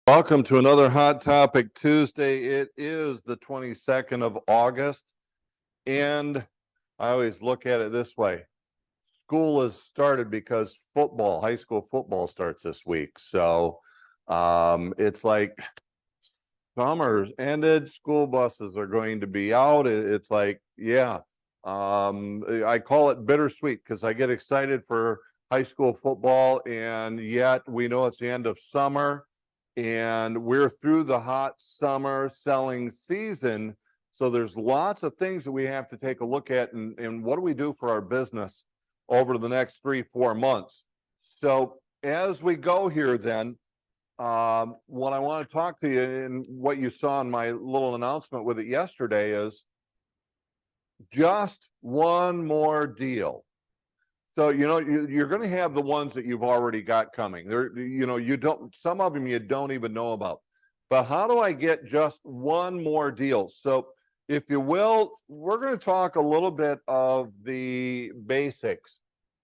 Welcome to another Hot Topic Tuesday. It is the 22nd of August, and I always look at it this way. School has started because high school football starts this week. So it's like summer's ended, school buses are going to be out. It's like, yeah. I call it bittersweet because I get excited for high school football, and yet we know it's the end of summer and we're through the hot summer selling season. So there's lots of things that we have to take a look at, and what do we do for our business over the next 3-4 months. So as we go here then, what I want to talk to you, and what you saw in my little announcement with it yesterday, is just one more deal. So, you're going to have the ones that you've already got coming. Some of them you don't even know about. But how do I get just one more deal? So, if you will, we're going to talk a little bit of the basics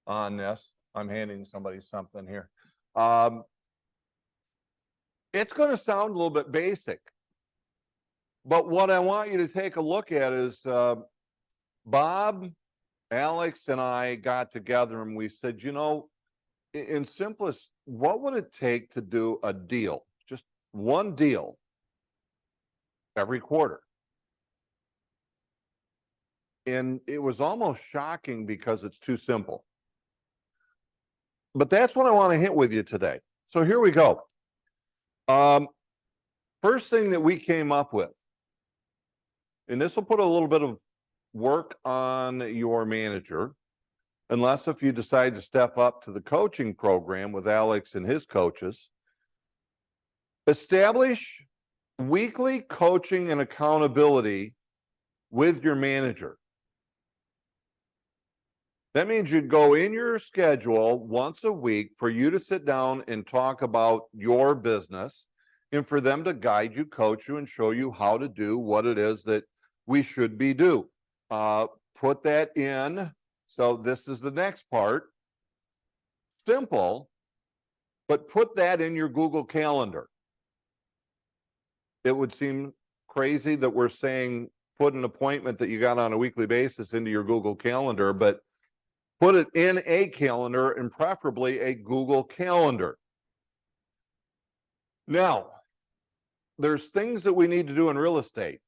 on this. I'm handing somebody something here. It's going to sound a little bit basic, but what I want you to take a look at is Bob, Alex, and I got together and we said, in simplest, what would it take to do a deal, just one deal every quarter? And it was almost shocking because it's too simple. But that's what I want to hit with you today. So here we go. First thing that we came up with, and this will put a little bit of work on your manager, unless if you decide to step up to the coaching program with Alex and his coaches. Establish weekly coaching and accountability with your manager. That means you go in your schedule once a week for you to sit down and talk about your business, and for them to guide you, coach you, and show you how to do what it is that we should be doing. Put that in. So this is the next part. Simple, but put that in your Google Calendar. It would seem crazy that we're saying put an appointment that you got on a weekly basis into your Google Calendar, but put it in a calendar, and preferably a Google Calendar. Now, there's things that we need to do in real estate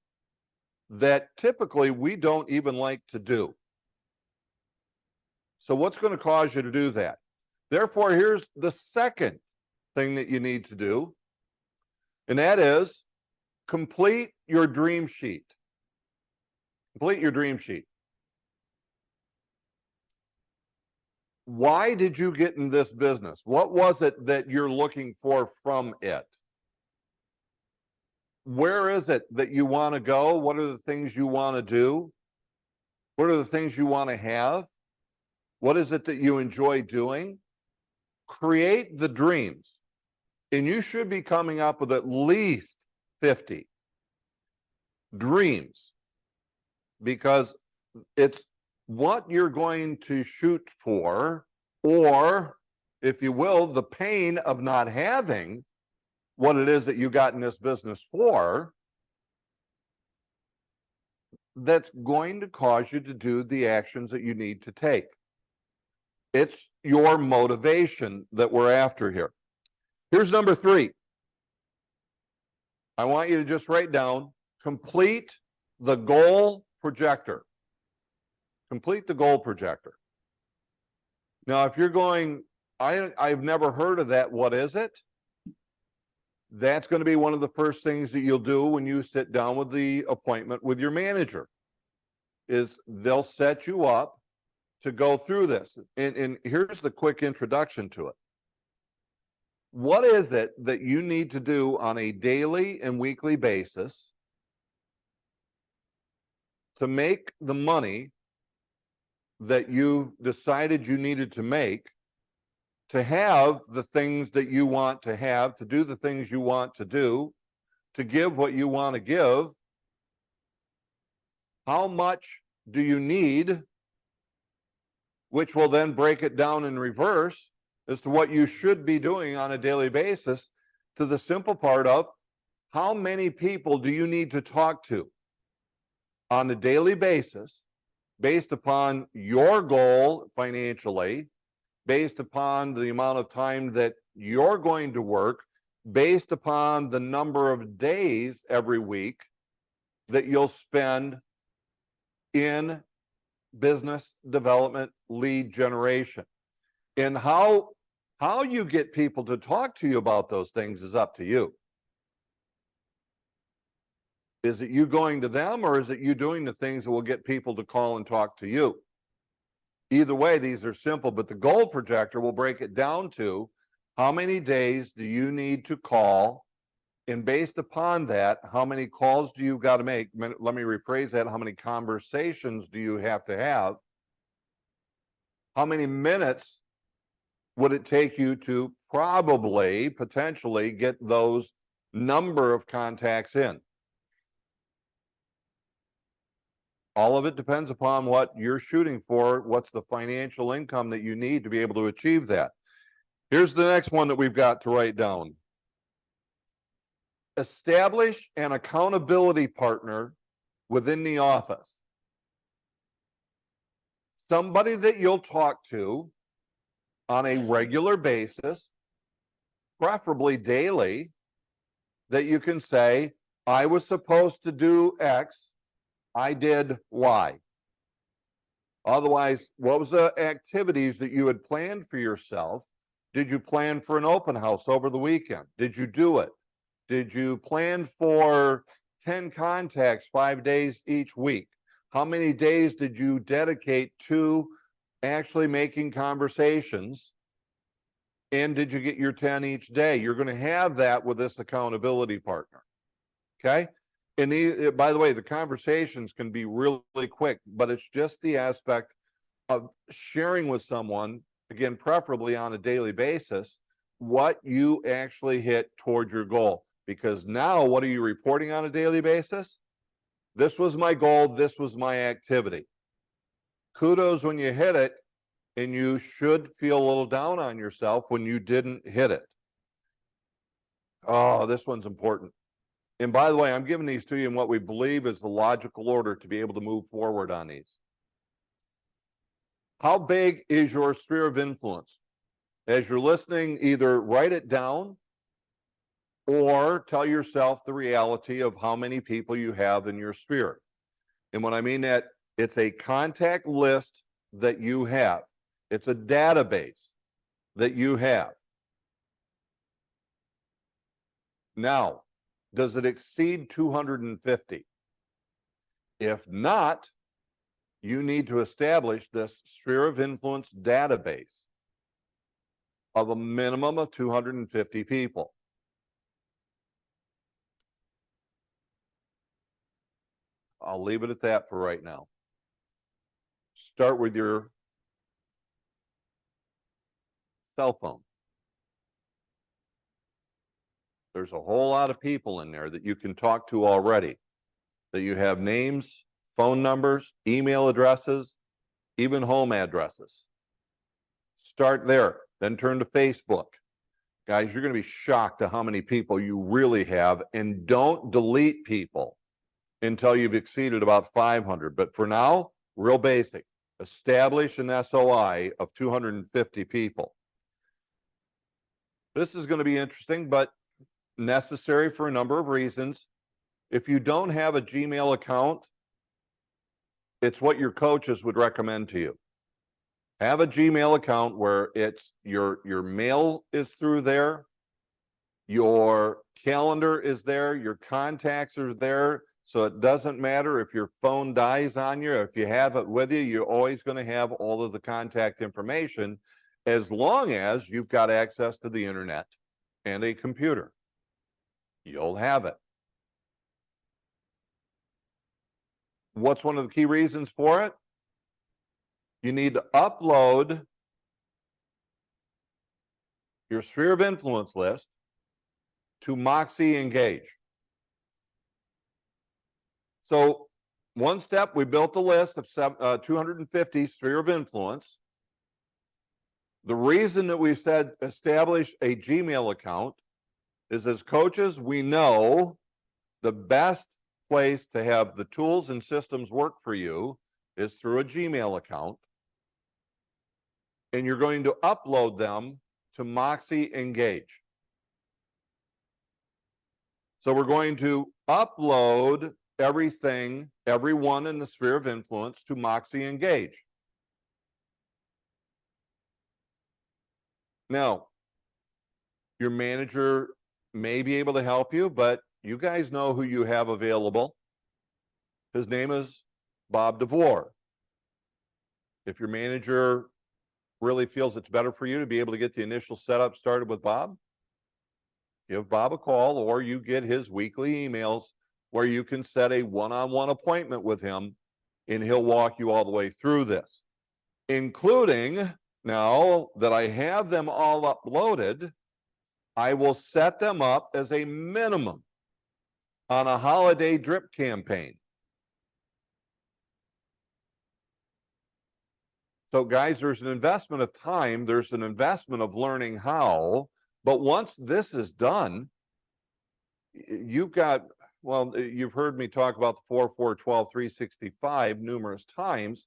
that typically we don't even like to do. So what's going to cause you to do that? Therefore, here's the second thing that you need to do, and that is complete your dream sheet. Complete your dream sheet. Why did you get in this business? What was it that you're looking for from it? Where is it that you want to go? What are the things you want to do? What are the things you want to have? What is it that you enjoy doing? Create the dreams. And you should be coming up with at least 50 dreams, because it's what you're going to shoot for, or, if you will, the pain of not having what it is that you got in this business for, that's going to cause you to do the actions that you need to take. It's your motivation that we're after here. Here's number 3. I want you to just write down, complete the goal projector. Complete the goal projector. Now, if you're going, I've never heard of that, what is it? That's going to be one of the first things that you'll do when you sit down with the appointment with your manager, is they'll set you up to go through this. And here's the quick introduction to it. What is it that you need to do on a daily and weekly basis to make the money that you decided you needed to make, to have the things that you want to have, to do the things you want to do, to give what you want to give? How much do you need, which will then break it down in reverse as to what you should be doing on a daily basis. to the simple part of how many people do you need to talk to on a daily basis based upon your goal financially, based upon the amount of time that you're going to work, based upon the number of days every week that you'll spend in business development lead generation. And how you get people to talk to you about those things is up to you. Is it you going to them, or is it you doing the things that will get people to call and talk to you? Either way, these are simple, but the goal projector will break it down to how many days do you need to call, and based upon that, how many calls do you got to make? Let me rephrase that. How many conversations do you have to have? How many minutes would it take you to probably, potentially get those number of contacts in? All of it depends upon what you're shooting for. What's the financial income that you need to be able to achieve that? Here's the next one that we've got to write down. Establish an accountability partner within the office. Somebody that you'll talk to on a regular basis, preferably daily, that you can say, I was supposed to do X, I did Y. Otherwise, what was the activities that you had planned for yourself? Did you plan for an open house over the weekend? Did you do it? Did you plan for 10 contacts 5 days each week? How many days did you dedicate to actually making conversations? And did you get your 10 each day? You're going to have that with this accountability partner. Okay. And by the way, the conversations can be really quick, but it's just the aspect of sharing with someone, again, preferably on a daily basis, what you actually hit toward your goal. Because now, what are you reporting on a daily basis? This was my goal. This was my activity. Kudos when you hit it, and you should feel a little down on yourself when you didn't hit it. Oh, this one's important. And by the way, I'm giving these to you in what we believe is the logical order to be able to move forward on these. How big is your sphere of influence? As you're listening, either write it down or tell yourself the reality of how many people you have in your sphere. And when I mean that, it's a contact list that you have. It's a database that you have. Now, does it exceed 250? If not, you need to establish this sphere of influence database of a minimum of 250 people. I'll leave it at that for right now. Start with your cell phone. There's a whole lot of people in there that you can talk to already, that you have names, phone numbers, email addresses, even home addresses. Start there, then turn to Facebook. Guys, you're going to be shocked at how many people you really have, and don't delete people until you've exceeded about 500. But for now, real basic, establish an SOI of 250 people. This is going to be interesting, but necessary for a number of reasons. If you don't have a Gmail account, it's what your coaches would recommend to you. Have a Gmail account where it's your mail is through there, your calendar is there, your contacts are there, so it doesn't matter if your phone dies on you, or if you have it with you, you're always going to have all of the contact information, as long as you've got access to the internet and a computer. You'll have it. What's one of the key reasons for it? You need to upload your sphere of influence list to Moxie Engage. So one step, we built a list of 250 sphere of influence. The reason that we said establish a Gmail account is as coaches, we know the best place to have the tools and systems work for you is through a Gmail account. And you're going to upload them to Moxie Engage. So we're going to upload everything, everyone in the sphere of influence to Moxie Engage. Now, your manager may be able to help you, but you guys know who you have available. His name is Bob DeVore. If your manager really feels it's better for you to be able to get the initial setup started with Bob, give Bob a call, or you get his weekly emails where you can set a one-on-one appointment with him and he'll walk you all the way through this, including, now that I have them all uploaded, I will set them up as a minimum on a holiday drip campaign. So guys, there's an investment of time, there's an investment of learning how, but once this is done, you've got, well, you've heard me talk about the 4, 4, 12, 365 numerous times.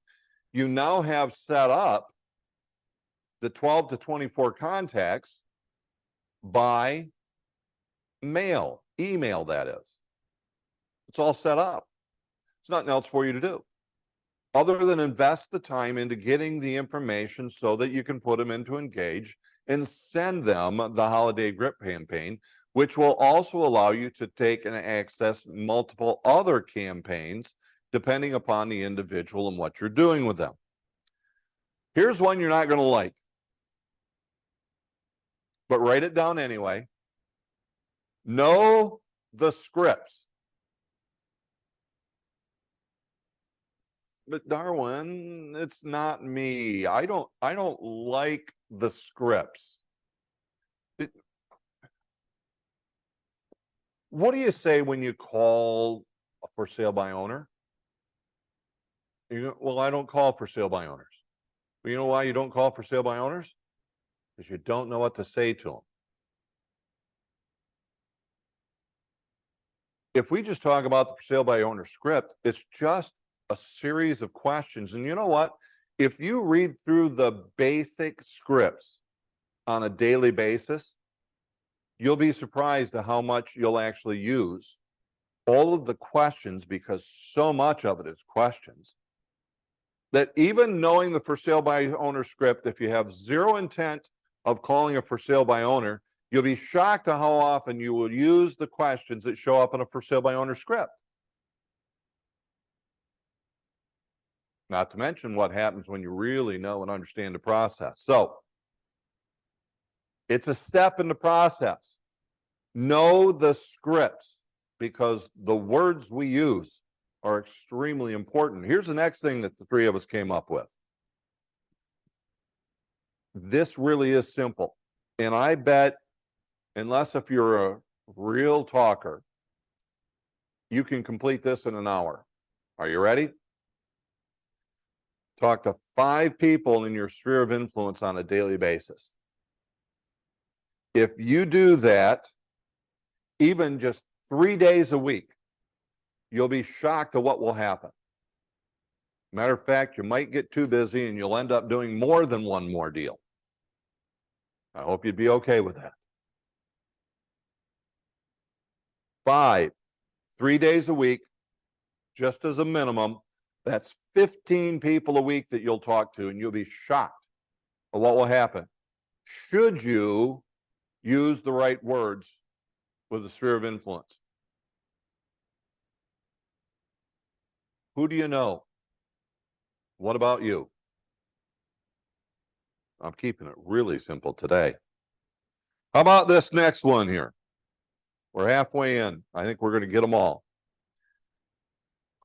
You now have set up the 12 to 24 contacts by mail, email that is. It's all set up. There's nothing else for you to do other than invest the time into getting the information so that you can put them into Engage and send them the holiday drip campaign, which will also allow you to take and access multiple other campaigns depending upon the individual and what you're doing with them. Here's one you're not going to like, but write it down anyway. Know the scripts. But Darwin, it's not me. I don't like the scripts. What do you say when you call a for sale by owner? Well, I don't call for sale by owners. Well, you know why you don't call for sale by owners? Because you don't know what to say to them. If we just talk about the for sale by owner script, it's just a series of questions. And you know what? If you read through the basic scripts on a daily basis, you'll be surprised at how much you'll actually use all of the questions, because so much of it is questions, that even knowing the for sale by owner script, if you have zero intent of calling a for sale by owner, you'll be shocked at how often you will use the questions that show up in a for sale by owner script. Not to mention what happens when you really know and understand the process. So it's a step in the process. Know the scripts, because the words we use are extremely important. Here's the next thing that the three of us came up with. This really is simple. And I bet, unless if you're a real talker, you can complete this in an hour. Are you ready? Talk to 5 people in your sphere of influence on a daily basis. If you do that, even just 3 days a week, you'll be shocked at what will happen. Matter of fact, you might get too busy and you'll end up doing more than one more deal. I hope you'd be okay with that. 5, 3 days a week, just as a minimum. That's 15 people a week that you'll talk to, and you'll be shocked at what will happen should you use the right words with the sphere of influence. Who do you know? What about you? I'm keeping it really simple today. How about this next one here? We're halfway in. I think we're going to get them all.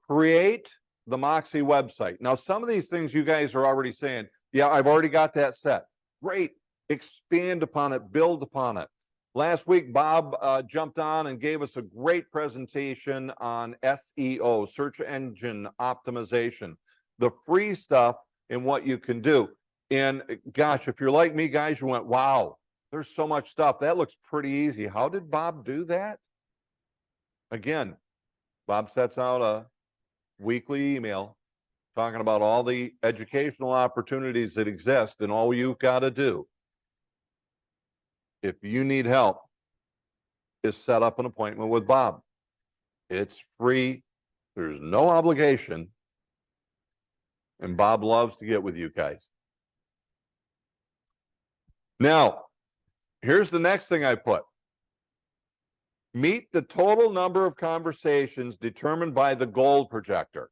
Create the Moxie website. Now, some of these things you guys are already saying, yeah, I've already got that set. Great. Expand upon it, build upon it. Last week, Bob jumped on and gave us a great presentation on SEO, search engine optimization, the free stuff and what you can do. And gosh, if you're like me, guys, you went, wow, There's so much stuff. That looks pretty easy. How did Bob do that? Again, Bob sets out a weekly email talking about all the educational opportunities that exist, and all you've got to do, if you need help, is set up an appointment with Bob. It's free. There's no obligation. And Bob loves to get with you guys. Now, here's the next thing I put. Meet the total number of conversations determined by the goal projector.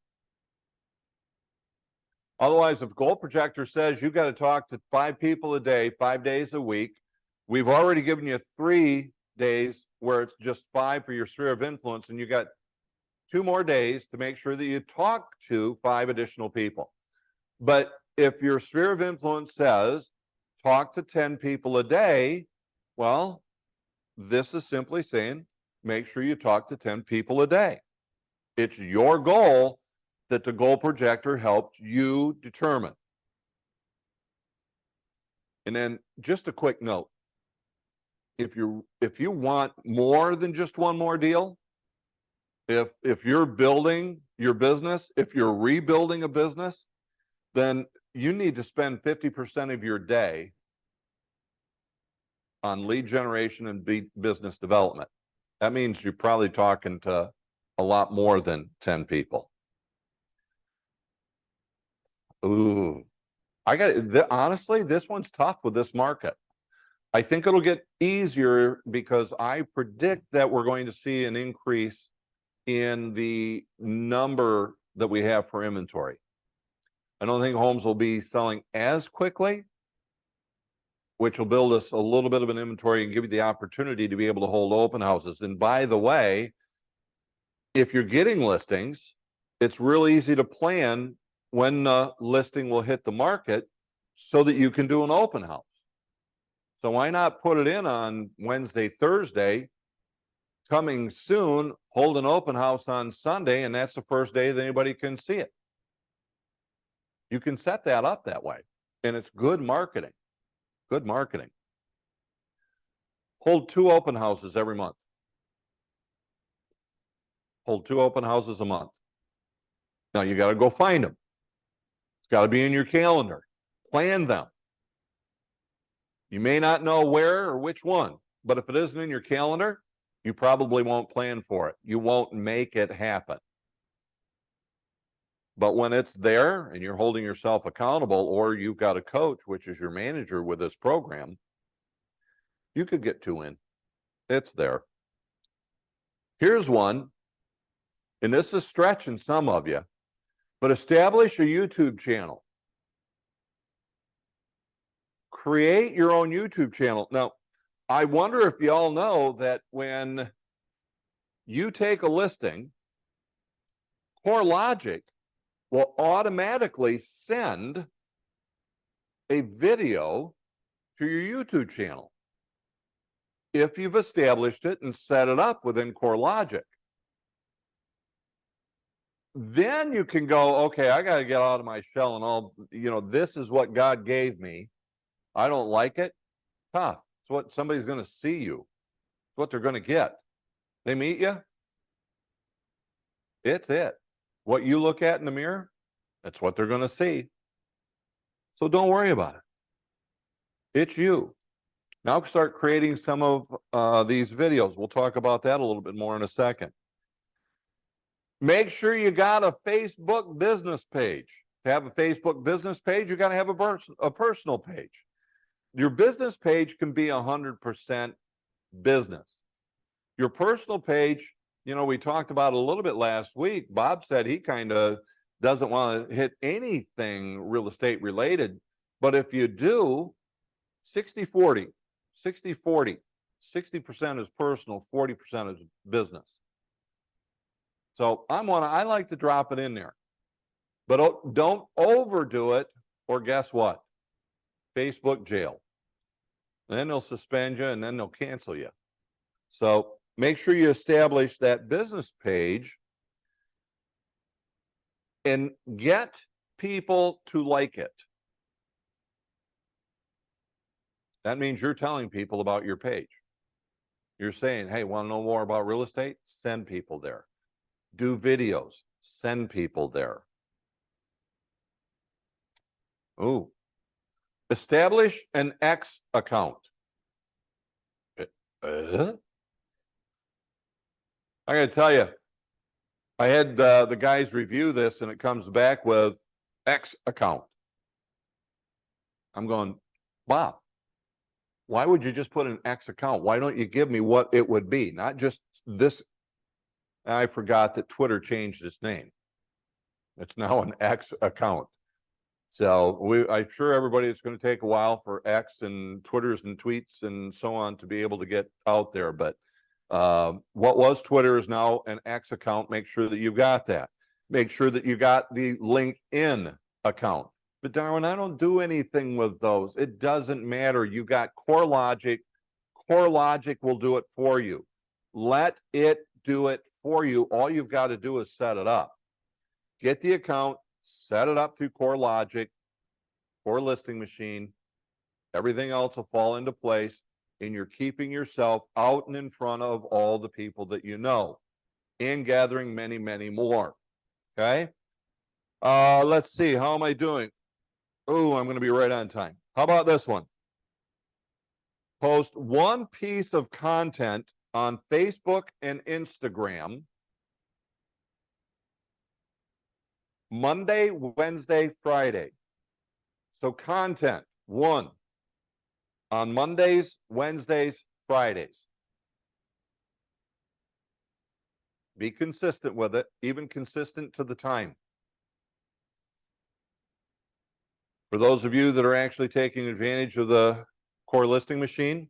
Otherwise, if goal projector says you got to talk to 5 people a day, 5 days a week, we've already given you 3 days where it's just 5 for your sphere of influence, and you got 2 more days to make sure that you talk to 5 additional people. But if your sphere of influence says talk to 10 people a day, well, this is simply saying make sure you talk to 10 people a day. It's your goal that the goal projector helped you determine. And then just a quick note. If you want more than just one more deal, if you're building your business, if you're rebuilding a business, then you need to spend 50% of your day on lead generation and business development. That means you're probably talking to a lot more than 10 people. Ooh, honestly, this one's tough with this market. I think it'll get easier because I predict that we're going to see an increase in the number that we have for inventory. I don't think homes will be selling as quickly, which will build us a little bit of an inventory and give you the opportunity to be able to hold open houses. And by the way, if you're getting listings, it's really easy to plan when the listing will hit the market so that you can do an open house. So why not put it in on Wednesday, Thursday, coming soon, hold an open house on Sunday, and that's the first day that anybody can see it. You can set that up that way, and it's good marketing. Good marketing. Hold 2 open houses every month. Hold 2 open houses a month. Now you got to go find them. It's got to be in your calendar. Plan them. You may not know where or which one, but if it isn't in your calendar, you probably won't plan for it. You won't make it happen. But when it's there and you're holding yourself accountable, or you've got a coach, which is your manager with this program, you could get 2 in. It's there. Here's one, and this is stretching some of you, but establish a YouTube channel. Create your own YouTube channel. Now, I wonder if you all know that when you take a listing, CoreLogic will automatically send a video to your YouTube channel if you've established it and set it up within CoreLogic. Then you can go, okay, I got to get out of my shell and all, this is what God gave me. I don't like it. Tough. It's what somebody's going to see you. It's what they're going to get. They meet you. It's it. What you look at in the mirror, that's what they're going to see. So don't worry about it. It's you. Now start creating some of these videos. We'll talk about that a little bit more in a second. Make sure you got a Facebook business page. To have a Facebook business page, you got to have a personal page. Your business page can be 100% business. Your personal page, we talked about it a little bit last week. Bob said he kind of doesn't want to hit anything real estate related. But if you do, 60-40, 60-40, 60% is personal, 40% is business. So I like to drop it in there, but don't overdo it, or guess what? Facebook jail. Then they'll suspend you and then they'll cancel you. So make sure you establish that business page and get people to like it. That means you're telling people about your page. You're saying, hey, want to know more about real estate? Send people there. Do videos, send people there. Ooh. Establish an X account. I gotta tell you, I had the guys review this and it comes back with X account. I'm going, wow, why would you just put an X account? Why don't you give me what it would be? Not just this. I forgot that Twitter changed its name. It's now an X account. So I'm sure everybody, it's going to take a while for X and Twitters and tweets and so on to be able to get out there. But what was Twitter is now an X account. Make sure that you got that. Make sure that you got the LinkedIn account. But Darwin, I don't do anything with those. It doesn't matter. You got CoreLogic. CoreLogic will do it for you. Let it do it for you. All you've got to do is set it up. Get the account, set it up through CoreLogic, Core Listing Machine. Everything else will fall into place, and you're keeping yourself out and in front of all the people that you know and gathering many, many more. Okay. Let's see. How am I doing? Oh, I'm going to be right on time. How about this one? Post one piece of content on Facebook and Instagram Monday, Wednesday, Friday. So content, one, on Mondays, Wednesdays, Fridays. Be consistent with it, even consistent to the time. For those of you that are actually taking advantage of the Core Listing Machine,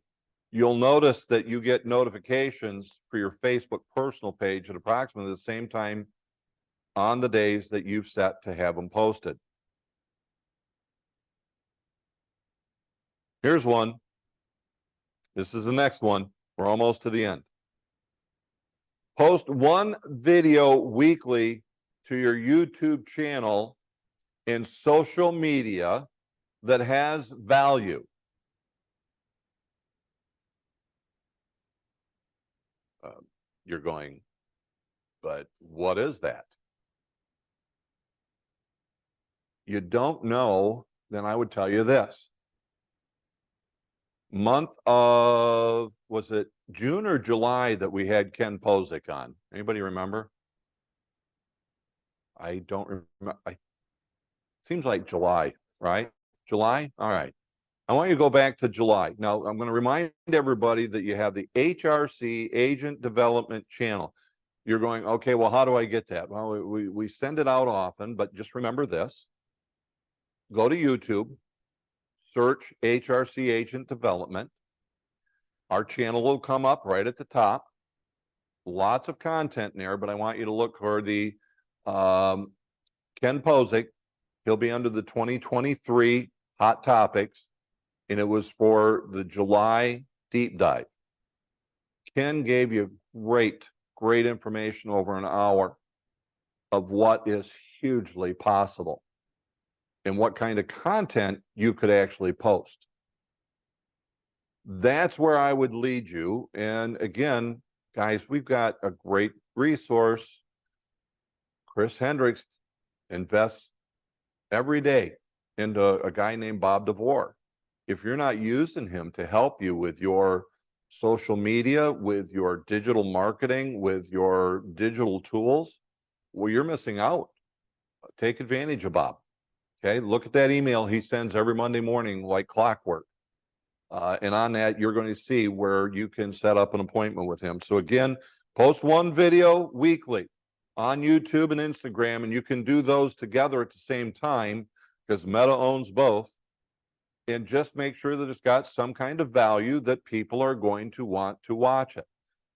you'll notice that you get notifications for your Facebook personal page at approximately the same time on the days that you've set to have them posted. Here's one. This is the next one. We're almost to the end. Post one video weekly to your YouTube channel in social media that has value. You're going, but what is that? You don't know, then I would tell you this. Month of, was it June or July that we had Ken Posick on? Anybody remember? I don't remember. Seems like July, right? July? All right. I want you to go back to July. Now, I'm going to remind everybody that you have the HRC Agent Development Channel. You're going, okay, well, how do I get that? Well, we send it out often, but just remember this. Go to YouTube, search HRC Agent Development. Our channel will come up right at the top. Lots of content in there, but I want you to look for the Ken Posick. He'll be under the 2023 Hot Topics, and it was for the July deep dive. Ken gave you great information over an hour of what is hugely possible and what kind of content you could actually post. That's where I would lead you. And again, guys, we've got a great resource. Chris Hendricks invests every day into a guy named Bob DeVore. If you're not using him to help you with your social media, with your digital marketing, with your digital tools, well, you're missing out. Take advantage of Bob. Okay, look at that email he sends every Monday morning like clockwork. And on that, you're going to see where you can set up an appointment with him. So again, post one video weekly on YouTube and Instagram, and you can do those together at the same time because Meta owns both. And just make sure that it's got some kind of value that people are going to want to watch it.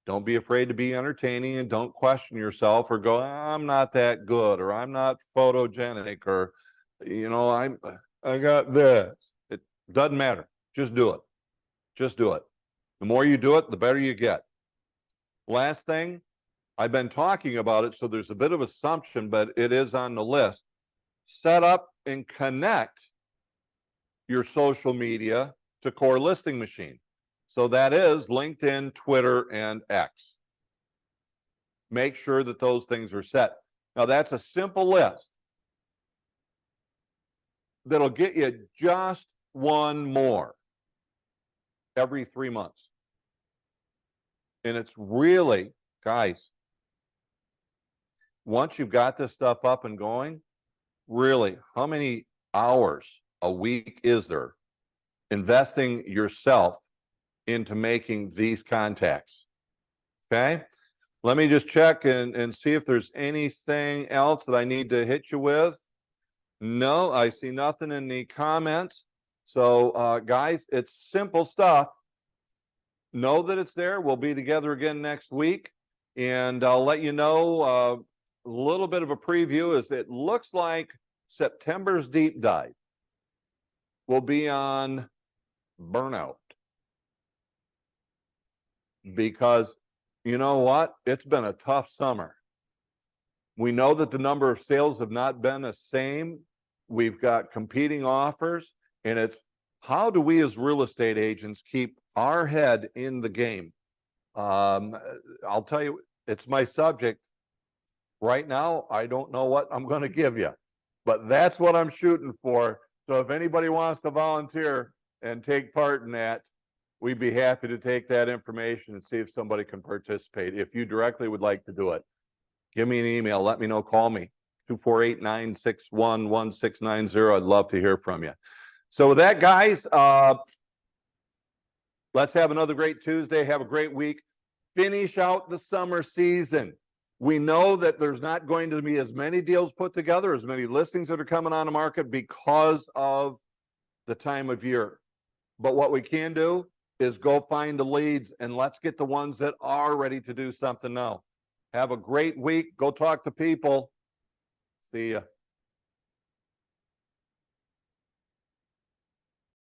Don't be afraid to be entertaining, and don't question yourself or go, I'm not that good, or I'm not photogenic, or, you know, I got this. It doesn't matter. Just do it. Just do it. The more you do it, the better you get. Last thing, I've been talking about it, so there's a bit of assumption, but it is on the list. Set up and connect your social media to Core Listing Machine. So that is LinkedIn, Twitter, and X. Make sure that those things are set. Now that's a simple list that'll get you just one more every 3 months. And it's really, guys, once you've got this stuff up and going, really, how many hours a week is there investing yourself into making these contacts? Okay. Let me just check and see if there's anything else that I need to hit you with. No, I see nothing in the comments. So guys, it's simple stuff. Know that it's there. We'll be together again next week, and I'll let you know a little bit of a preview. Is it looks like September's deep dive will be on burnout, because you know what? It's been a tough summer. We know that the number of sales have not been the same. We've got competing offers, and it's how do we as real estate agents keep our head in the game? I'll tell you, it's my subject. Right now, I don't know what I'm going to give you, but that's what I'm shooting for. So if anybody wants to volunteer and take part in that, we'd be happy to take that information and see if somebody can participate. If you directly would like to do it, give me an email, let me know, call me, 248-961-1690. I'd love to hear from you. So with that, guys, let's have another great Tuesday. Have a great week. Finish out the summer season. We know that there's not going to be as many deals put together, as many listings that are coming on the market because of the time of year. But what we can do is go find the leads, and let's get the ones that are ready to do something now. Have a great week. Go talk to people. See ya.